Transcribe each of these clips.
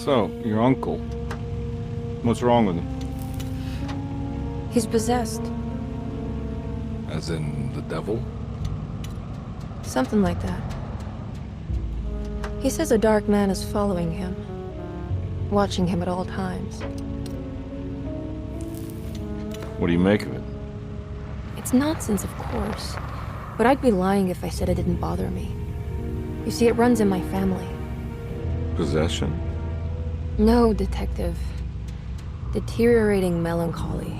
So, your uncle. What's wrong with him? He's possessed. As in the devil? Something like that. He says a dark man is following him, watching him at all times. What do you make of it? It's nonsense, of course, but I'd be lying if I said it didn't bother me. You see, it runs in my family. Possession? No, Detective. Deteriorating melancholy.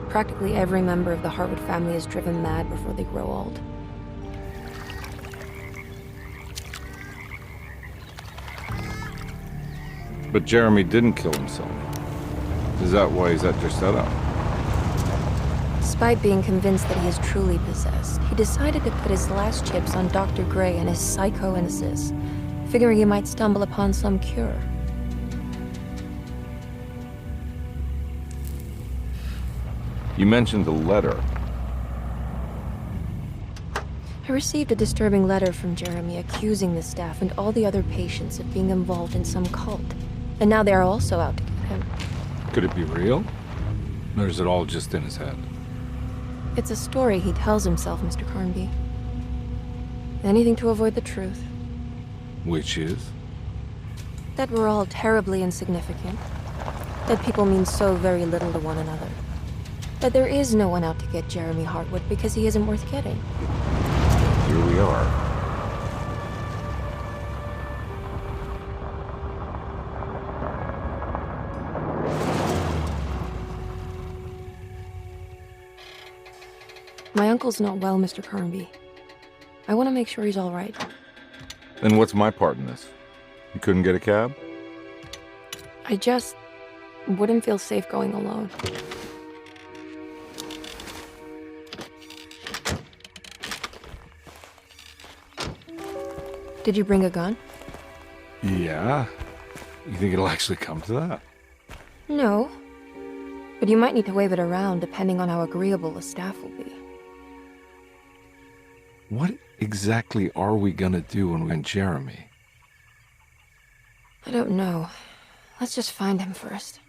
Practically every member of the Harwood family is driven mad before they grow old. But Jeremy didn't kill himself. Is that why he's at your setup? Despite being convinced that he is truly possessed, he decided to put his last chips on Dr. Gray and his psychoanalysis, figuring he might stumble upon some cure. You mentioned the letter. I received a disturbing letter from Jeremy accusing the staff and all the other patients of being involved in some cult. And now they are also out to get him. Could it be real? Or is it all just in his head? It's a story he tells himself, Mr. Carnby. Anything to avoid the truth. Which is? That we're all terribly insignificant. That people mean so very little to one another. That there is no one out to get Jeremy Harwood because he isn't worth getting. Here we are. My uncle's not well, Mr. Carnby. I want to make sure he's all right. Then what's my part in this? You couldn't get a cab? I just wouldn't feel safe going alone. Did you bring a gun? Yeah. You think it'll actually come to that? No. But you might need to wave it around depending on how agreeable the staff will be. What exactly are we gonna do when we find Jeremy? I don't know. Let's just find him first.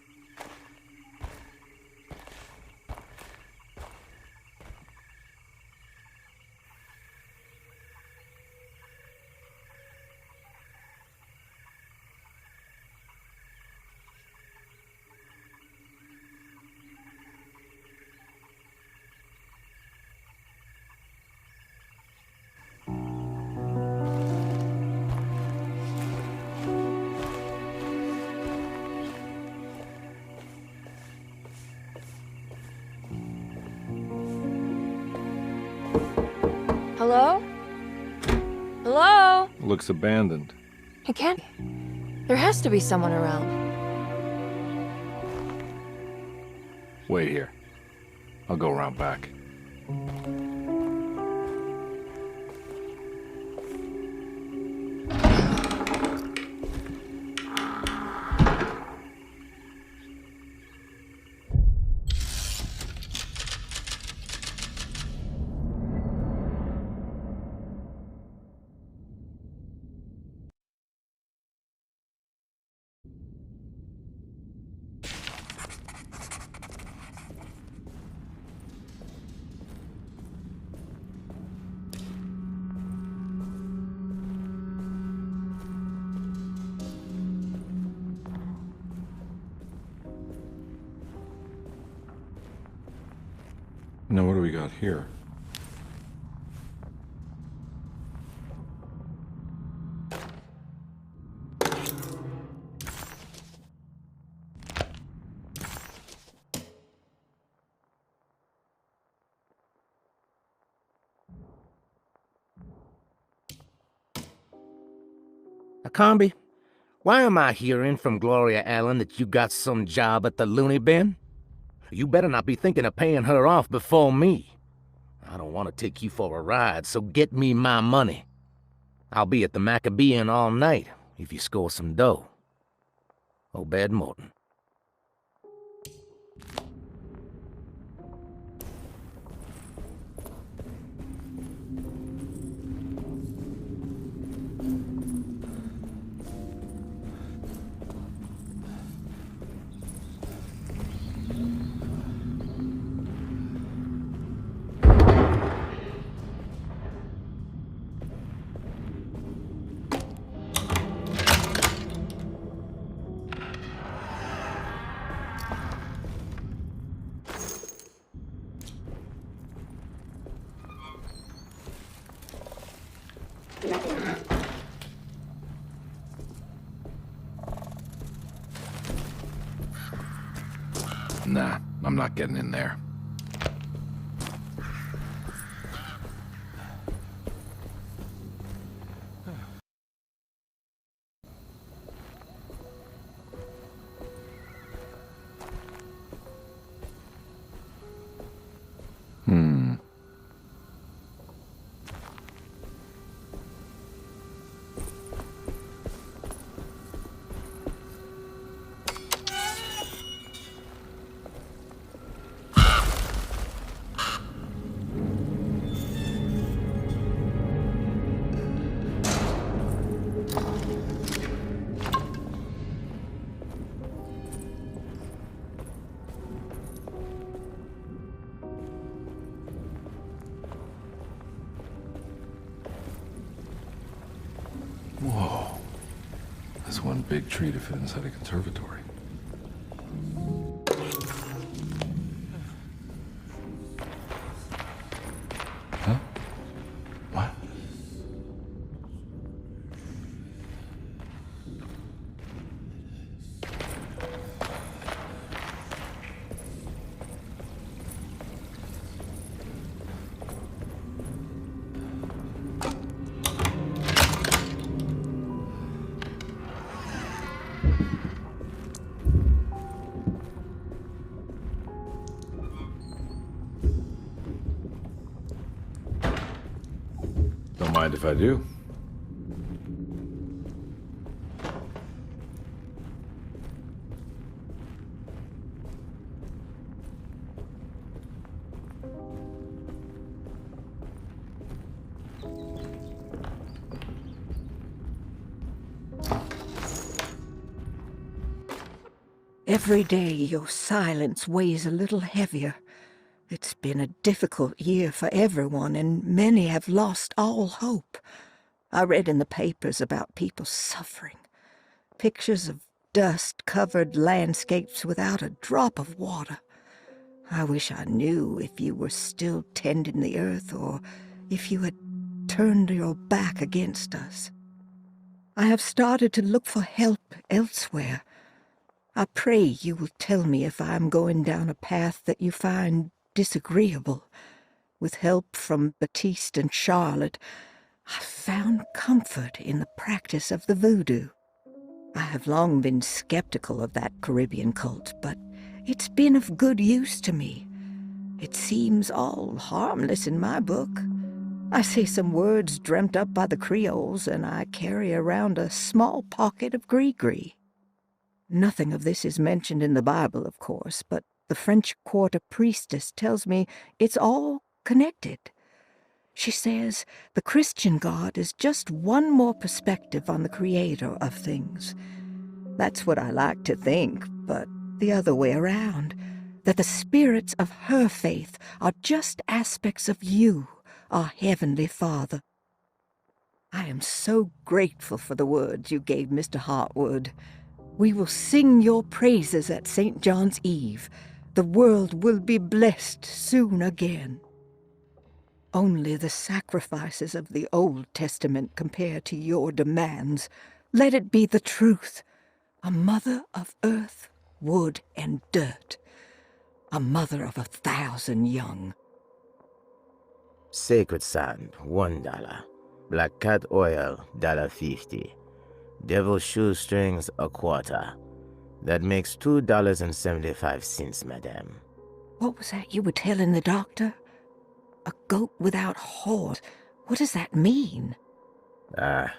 Hello? Hello? Looks abandoned. It can't be. There has to be someone around. Wait here. I'll go around back. Now what do we got here? Akambi, why am I hearing from Gloria Allen that you got some job at the loony bin? You better not be thinking of paying her off before me. I don't want to take you for a ride, so get me my money. I'll be at the Maccabean all night if you score some dough. Obed Morton. Nah, I'm not getting in there. Whoa. That's one big tree to fit inside a conservatory. Huh? What? Don't mind if I do. Every day your silence weighs a little heavier. It's been a difficult year for everyone, and many have lost all hope. I read in the papers about people suffering. Pictures of dust-covered landscapes without a drop of water. I wish I knew if you were still tending the earth or if you had turned your back against us. I have started to look for help elsewhere. I pray you will tell me if I am going down a path that you find disagreeable. With help from Baptiste and Charlotte, I found comfort in the practice of the voodoo. I have long been skeptical of that Caribbean cult, but it's been of good use to me. It seems all harmless in my book. I say some words dreamt up by the Creoles, and I carry around a small pocket of gree-gree. Nothing of this is mentioned in the Bible, of course, but the French Quarter priestess tells me it's all connected. She says the Christian God is just one more perspective on the creator of things. That's what I like to think, but the other way around, that the spirits of her faith are just aspects of you, our Heavenly Father. I am so grateful for the words you gave Mr. Hartwood. We will sing your praises at St. John's Eve. The world will be blessed soon again. Only the sacrifices of the Old Testament compare to your demands. Let it be the truth. A mother of earth, wood, and dirt. A mother of 1,000 young. Sacred sand, $1. Black cat oil, $1.50. Devil shoestrings, a quarter. That makes $2.75, madame. What was that you were telling the doctor? A goat without horns. What does that mean? Ah,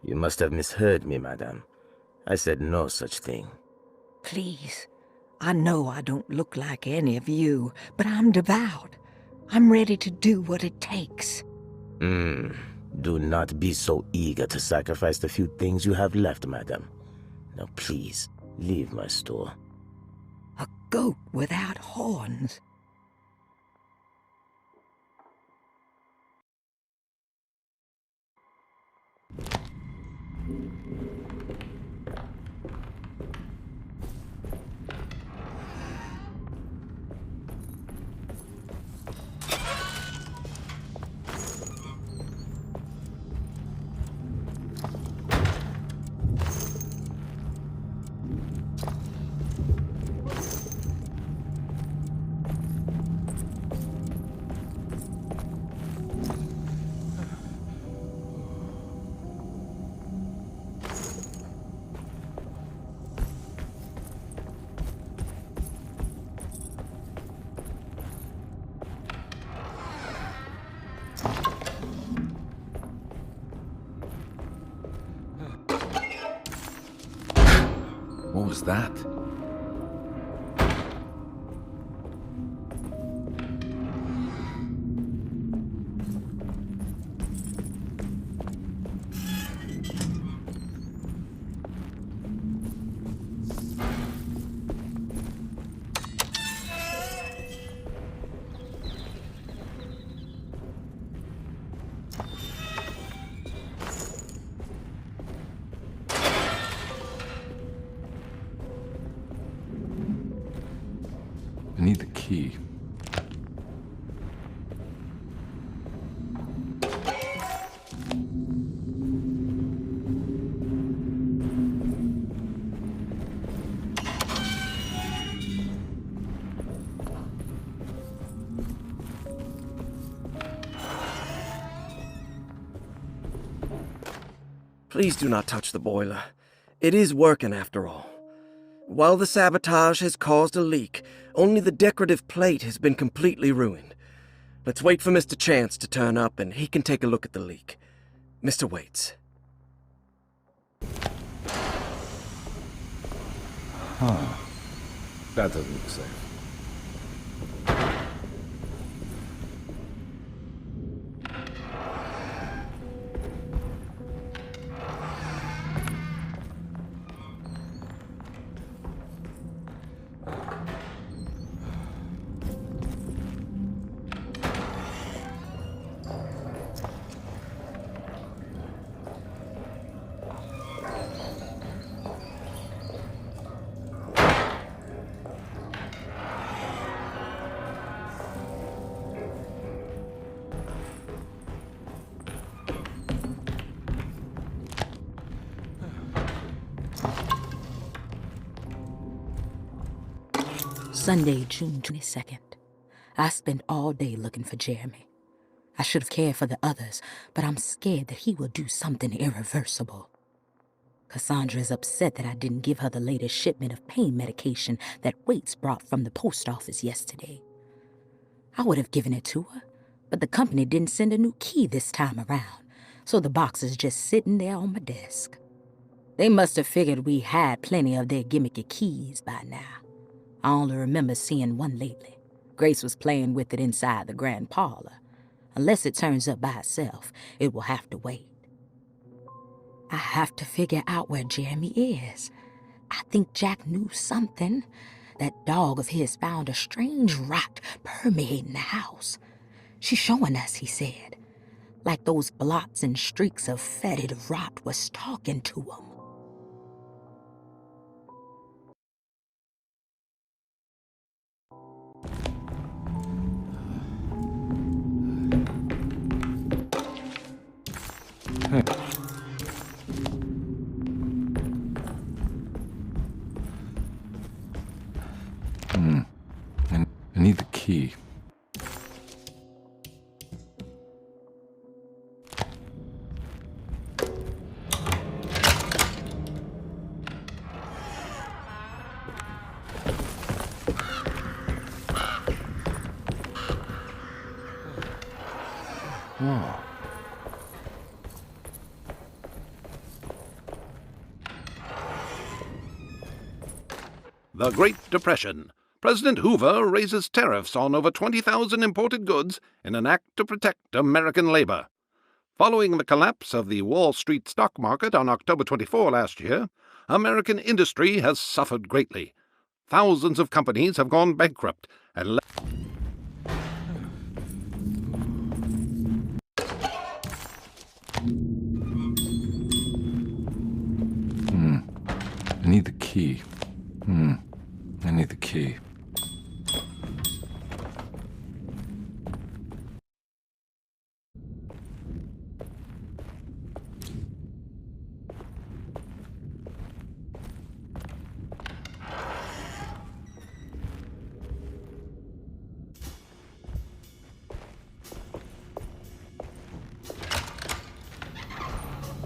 you must have misheard me, madame. I said no such thing. Please, I know I don't look like any of you, but I'm devout. I'm ready to do what it takes. Do not be so eager to sacrifice the few things you have left, madam. Now please, leave my store. A goat without horns. was that? I need the key. Please do not touch the boiler. It is working after all. While the sabotage has caused a leak, only the decorative plate has been completely ruined. Let's wait for Mr. Chance to turn up and he can take a look at the leak. Mr. Waits. That doesn't look safe. Sunday, June 22nd. I spent all day looking for Jeremy. I should have cared for the others, but I'm scared that he will do something irreversible. Cassandra is upset that I didn't give her the latest shipment of pain medication that Waits brought from the post office yesterday. I would have given it to her, but the company didn't send a new key this time around, so the box is just sitting there on my desk. They must have figured we had plenty of their gimmicky keys by now. I only remember seeing one lately. Grace was playing with it inside the grand parlor. Unless it turns up by itself, it will have to wait. I have to figure out where Jeremy is. I think Jack knew something. That dog of his found a strange rot permeating the house. She's showing us, he said. Like those blots and streaks of fetid rot was talking to him. I need the key. Whoa. The Great Depression. President Hoover raises tariffs on over 20,000 imported goods in an act to protect American labor. Following the collapse of the Wall Street stock market on October 24 last year, American industry has suffered greatly. Thousands of companies have gone bankrupt and I need the key. I need the key.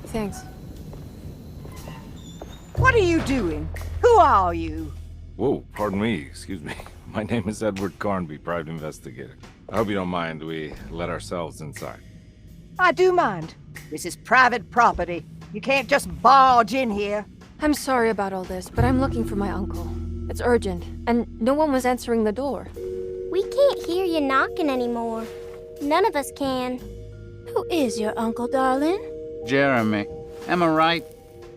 Thanks. What are you doing? Who are you? Whoa, pardon me, excuse me. My name is Edward Carnby, private investigator. I hope you don't mind we let ourselves inside. I do mind. This is private property. You can't just barge in here. I'm sorry about all this, but I'm looking for my uncle. It's urgent, and no one was answering the door. We can't hear you knocking anymore. None of us can. Who is your uncle, darling? Jeremy. Am I right?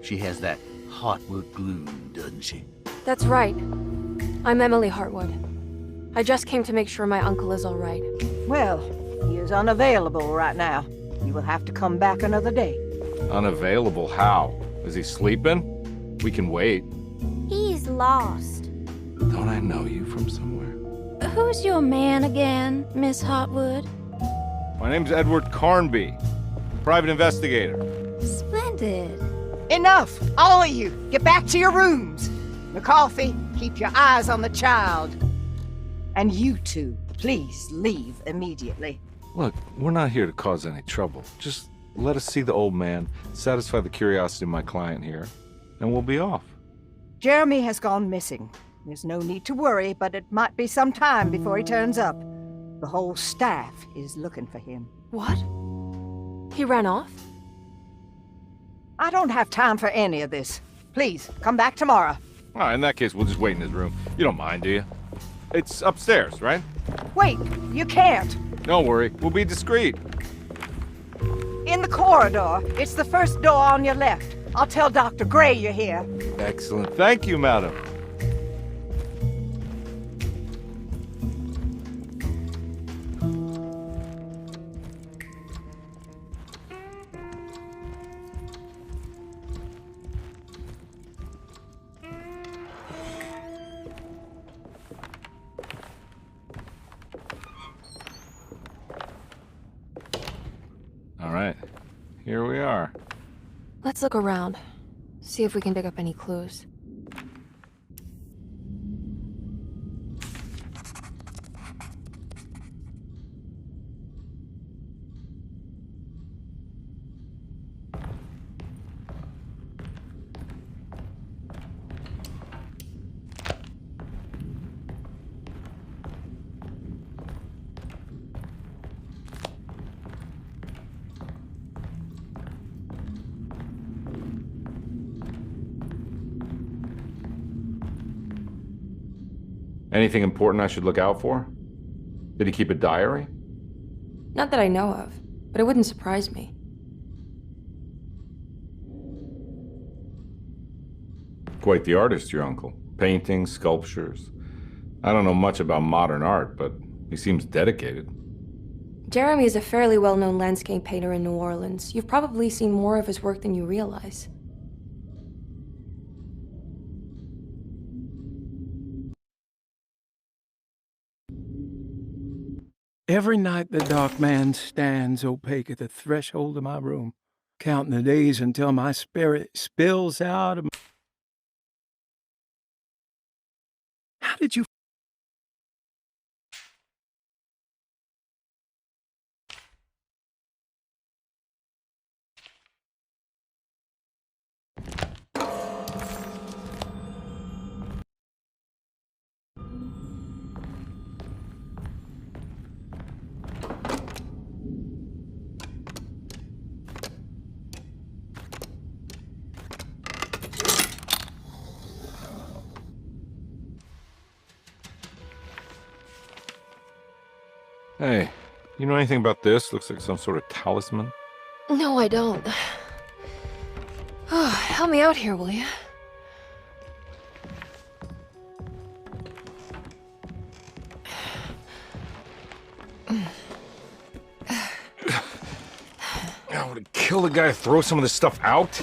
She has that Hartwood glue, doesn't she? That's right. I'm Emily Hartwood. I just came to make sure my uncle is all right. Well, he is unavailable right now. You will have to come back another day. Unavailable how? Is he sleeping? We can wait. He's lost. Don't I know you from somewhere? Who's your man again, Miss Hartwood? My name's Edward Carnby, private investigator. Splendid. Enough! All of you! Get back to your rooms! McCarthy, keep your eyes on the child. And you two, please leave immediately. Look, we're not here to cause any trouble. Just let us see the old man, satisfy the curiosity of my client here, and we'll be off. Jeremy has gone missing. There's no need to worry, but it might be some time before he turns up. The whole staff is looking for him. What? He ran off? I don't have time for any of this. Please, come back tomorrow. All right, in that case, we'll just wait in his room. You don't mind, do you? It's upstairs, right? Wait, you can't. Don't worry, we'll be discreet. In the corridor. It's the first door on your left. I'll tell Dr. Gray you're here. Excellent. Thank you, madam. All right, here we are. Let's look around. See if we can pick up any clues. Anything important I should look out for? Did he keep a diary? Not that I know of, but it wouldn't surprise me. Quite the artist, your uncle. Paintings, sculptures. I don't know much about modern art, but he seems dedicated. Jeremy is a fairly well-known landscape painter in New Orleans. You've probably seen more of his work than you realize. Every night the dark man stands opaque at the threshold of my room, counting the days until my spirit spills out of... How did you... Hey, you know anything about this? Looks like some sort of talisman. No, I don't. Oh, help me out here, will you? I would kill the guy to throw some of this stuff out.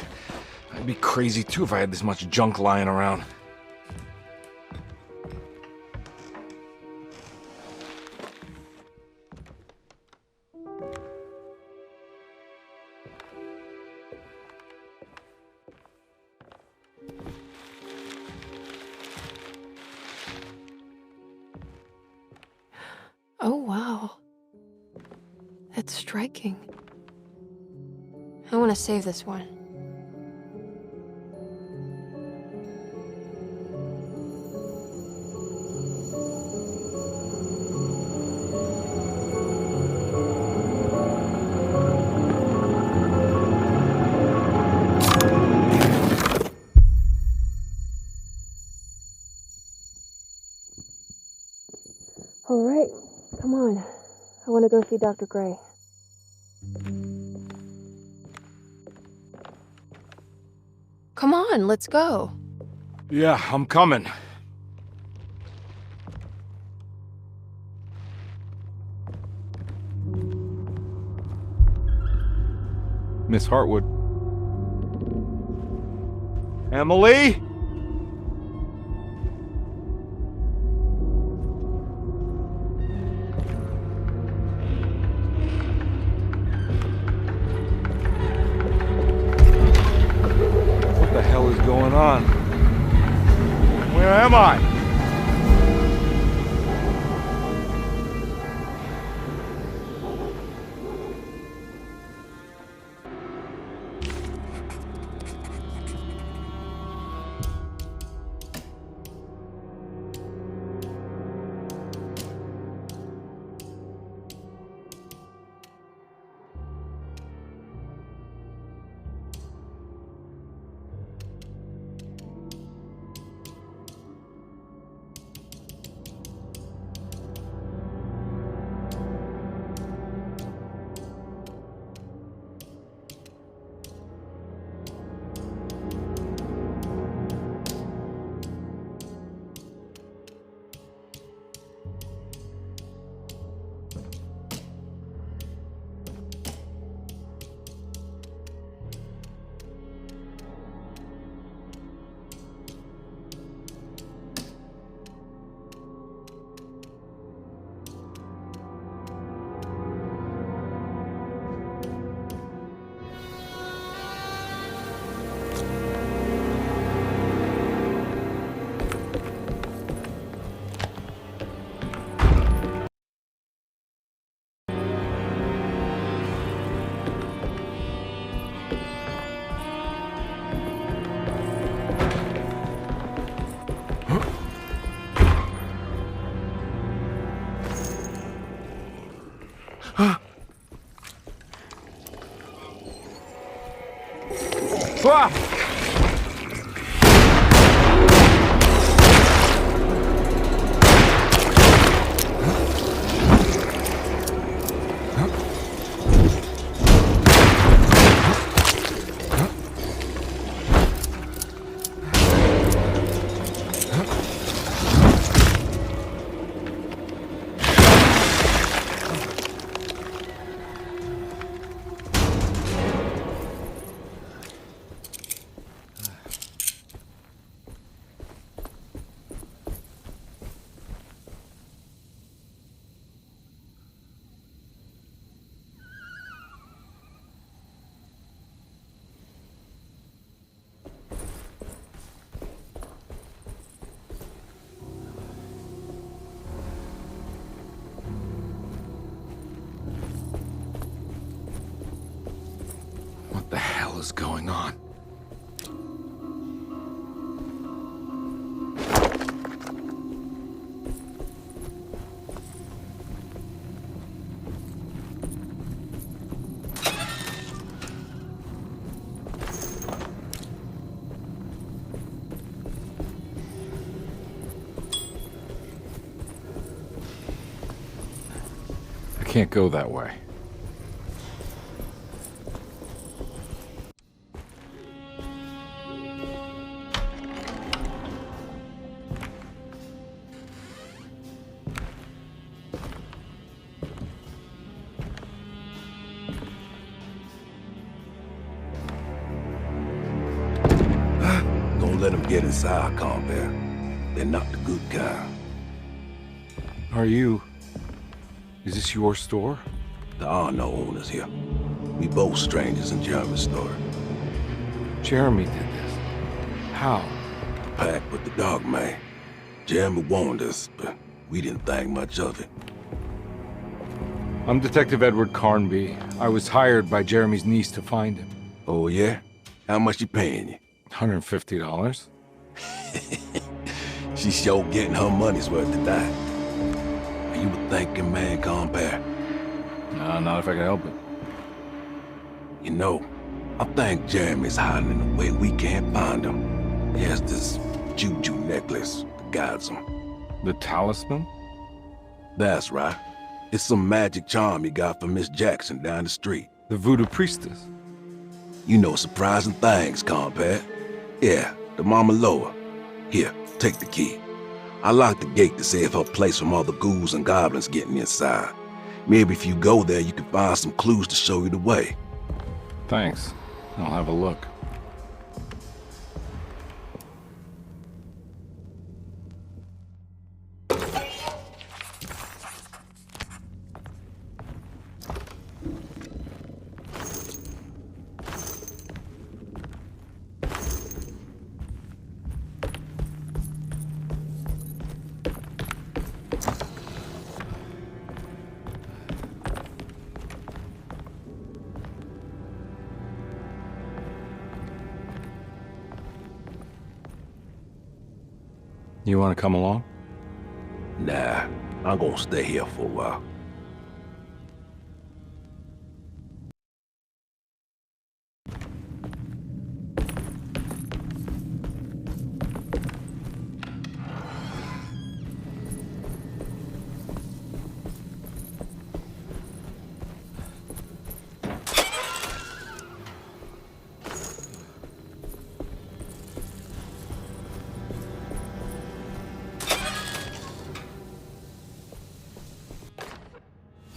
I'd be crazy too if I had this much junk lying around. Oh, wow. That's striking. I want to save this one. want to go see Dr. Gray. Come on, let's go. Yeah, I'm coming. Miss Hartwood. Emily? What the hell is going on? Where am I? What the hell is going on? I can't go that way. Let them get inside, Compare. They're not the good kind. Are you... Is this your store? There are no owners here. We both strangers in Jeremy's store. Jeremy did this. How? Pact with the Dog Man. Jeremy warned us, but we didn't think much of it. I'm Detective Edward Carnby. I was hired by Jeremy's niece to find him. Oh, yeah? How much she paying you? $150. She's sure getting her money's worth of that. Are you a thinking man, Compare? No, not if I can help it. You know, I think Jeremy's hiding in a way we can't find him. He has this juju necklace that guides him. The talisman? That's right. It's some magic charm you got from Miss Jackson down the street. The voodoo priestess? You know surprising things, compadre. Yeah, the Mama Loa. Here, take the key. I locked the gate to save her place from all the ghouls and goblins getting inside. Maybe if you go there, you can find some clues to show you the way. Thanks. I'll have a look. You want to come along? Nah, I'm gonna stay here for a while.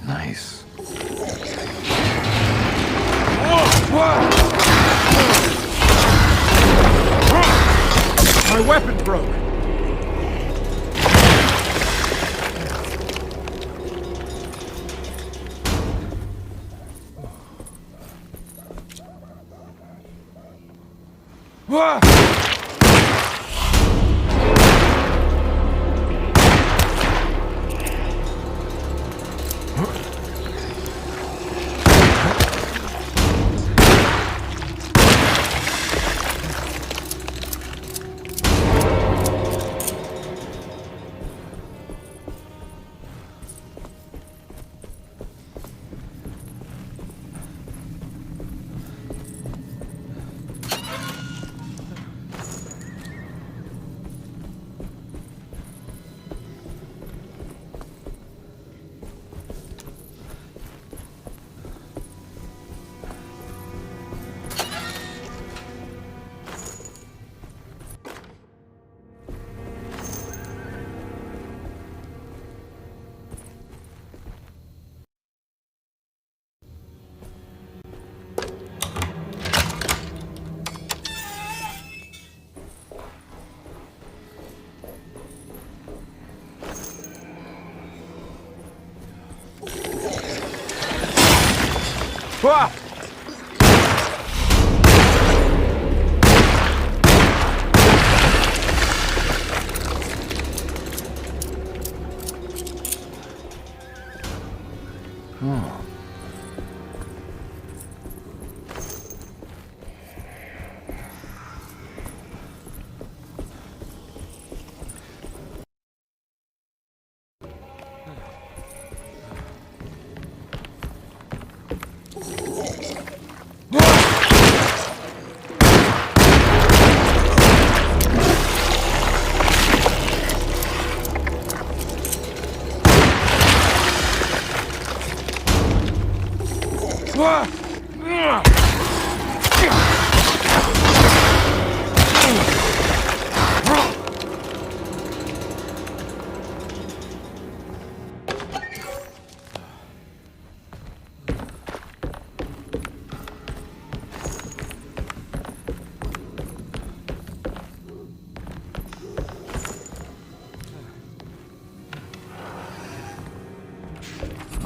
Nice. My weapon broke.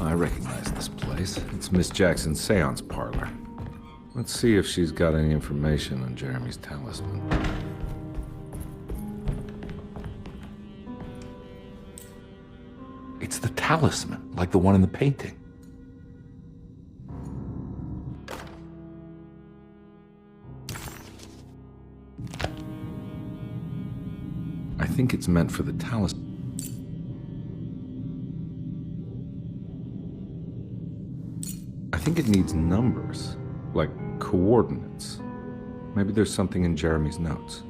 I recognize this place. It's Miss Jackson's seance parlor. Let's see if she's got any information on Jeremy's talisman. It's the talisman, like the one in the painting. I think it's meant for the talisman. I think it needs numbers, like coordinates. Maybe there's something in Jeremy's notes.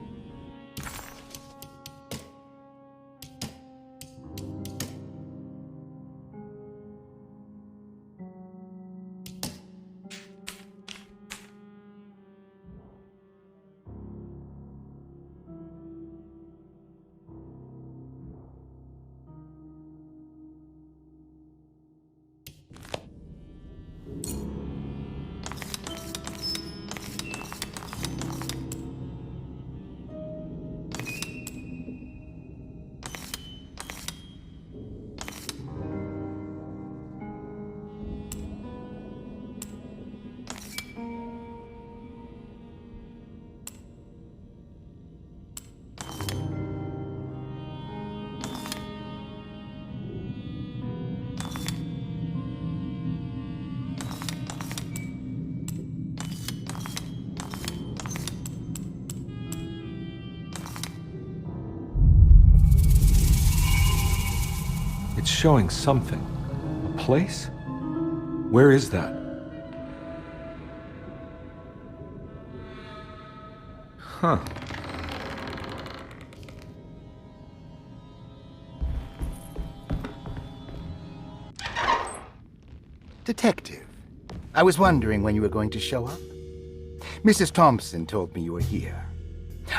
It's showing something. A place? Where is that? Huh. Detective, I was wondering when you were going to show up. Mrs. Thompson told me you were here.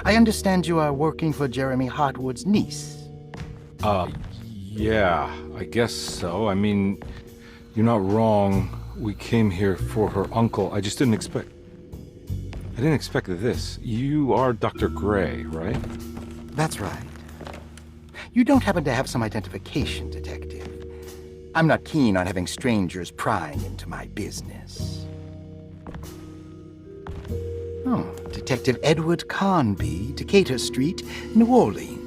I understand you are working for Jeremy Hartwood's niece. Yeah, I guess so. I mean, you're not wrong. We came here for her uncle. I just didn't expect... I didn't expect this. You are Dr. Gray, right? That's right. You don't happen to have some identification, Detective. I'm not keen on having strangers prying into my business. Oh, Detective Edward Carnby, Decatur Street, New Orleans.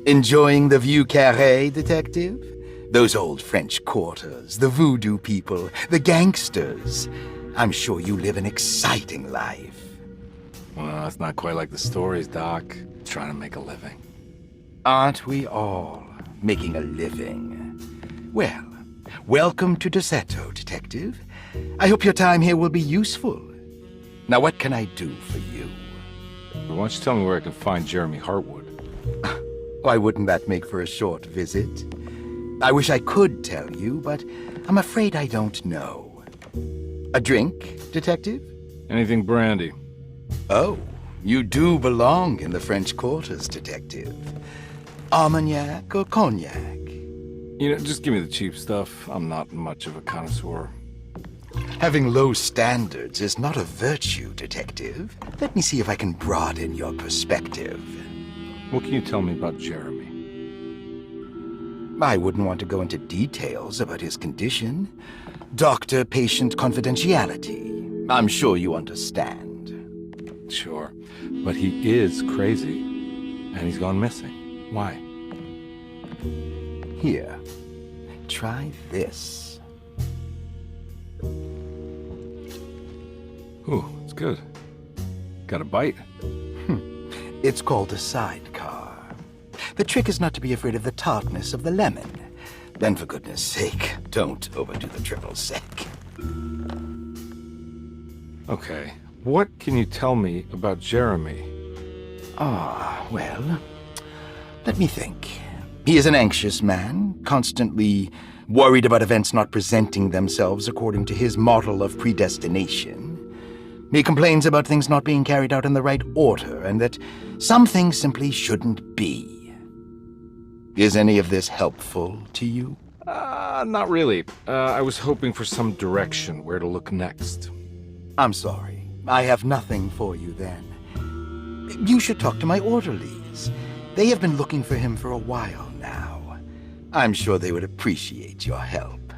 Enjoying the Vieux Carré, Detective? Those old French quarters, the voodoo people, the gangsters. I'm sure you live an exciting life. Well, it's not quite like the stories, Doc. Trying to make a living. Aren't we all making a living? Well, welcome to Deseto, Detective. I hope your time here will be useful. Now, what can I do for you? Why don't you tell me where I can find Jeremy Hartwood? Why wouldn't that make for a short visit? I wish I could tell you, but I'm afraid I don't know. A drink, Detective? Anything brandy. Oh, you do belong in the French quarters, Detective. Armagnac or cognac? You know, just give me the cheap stuff. I'm not much of a connoisseur. Having low standards is not a virtue, Detective. Let me see if I can broaden your perspective. What can you tell me about Jeremy? I wouldn't want to go into details about his condition. Doctor-patient confidentiality. I'm sure you understand. Sure, but he is crazy, and he's gone missing. Why? Here, try this. Ooh, it's good. Got a bite? It's called a sidecar. The trick is not to be afraid of the tartness of the lemon. Then, for goodness sake, don't overdo the triple sec. Okay, what can you tell me about Jeremy? Well, let me think. He is an anxious man, constantly worried about events not presenting themselves according to his model of predestination. He complains about things not being carried out in the right order, and that some things simply shouldn't be. Is any of this helpful to you? Not really. I was hoping for some direction where to look next. I'm sorry. I have nothing for you then. You should talk to my orderlies. They have been looking for him for a while now. I'm sure they would appreciate your help.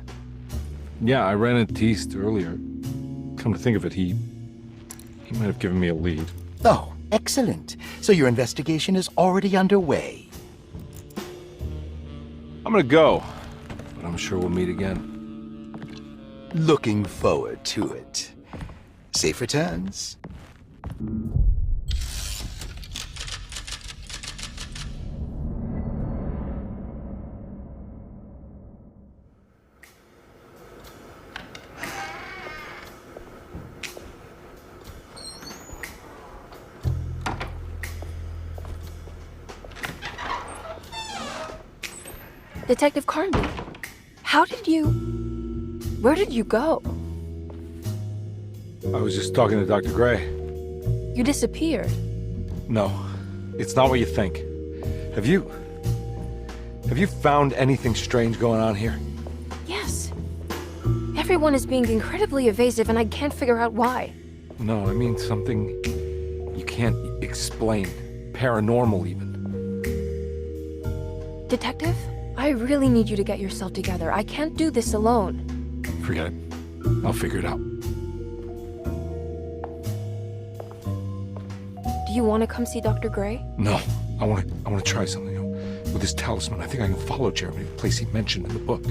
Yeah, I ran into Teast earlier. Come to think of it, he might have given me a lead. Oh, excellent. So your investigation is already underway. I'm gonna go, but I'm sure we'll meet again. Looking forward to it. Safe returns. Detective Carnby, where did you go? I was just talking to Dr. Gray. You disappeared. No, it's not what you think. Have you found anything strange going on here? Yes. Everyone is being incredibly evasive and I can't figure out why. No, I mean something you can't explain. Paranormal, even. Detective, I really need you to get yourself together. I can't do this alone. Forget it. I'll figure it out. Do you want to come see Dr. Gray? No, I want to try something. With this talisman, I think I can follow Jeremy to the place he mentioned in the book.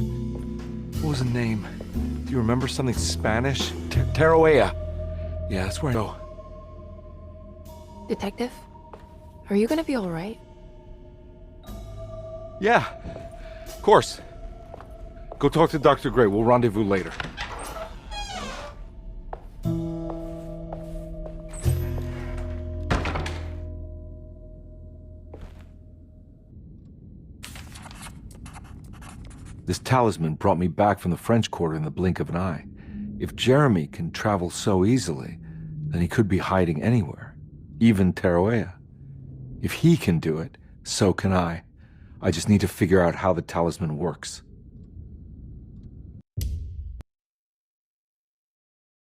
What was the name? Do you remember something Spanish? Tarawea. Yeah, that's where I go. Detective, are you gonna be all right? Yeah, of course. Go talk to Dr. Gray. We'll rendezvous later. This talisman brought me back from the French Quarter in the blink of an eye. If Jeremy can travel so easily, then he could be hiding anywhere, even Tarawea. If he can do it, so can I. I just need to figure out how the talisman works.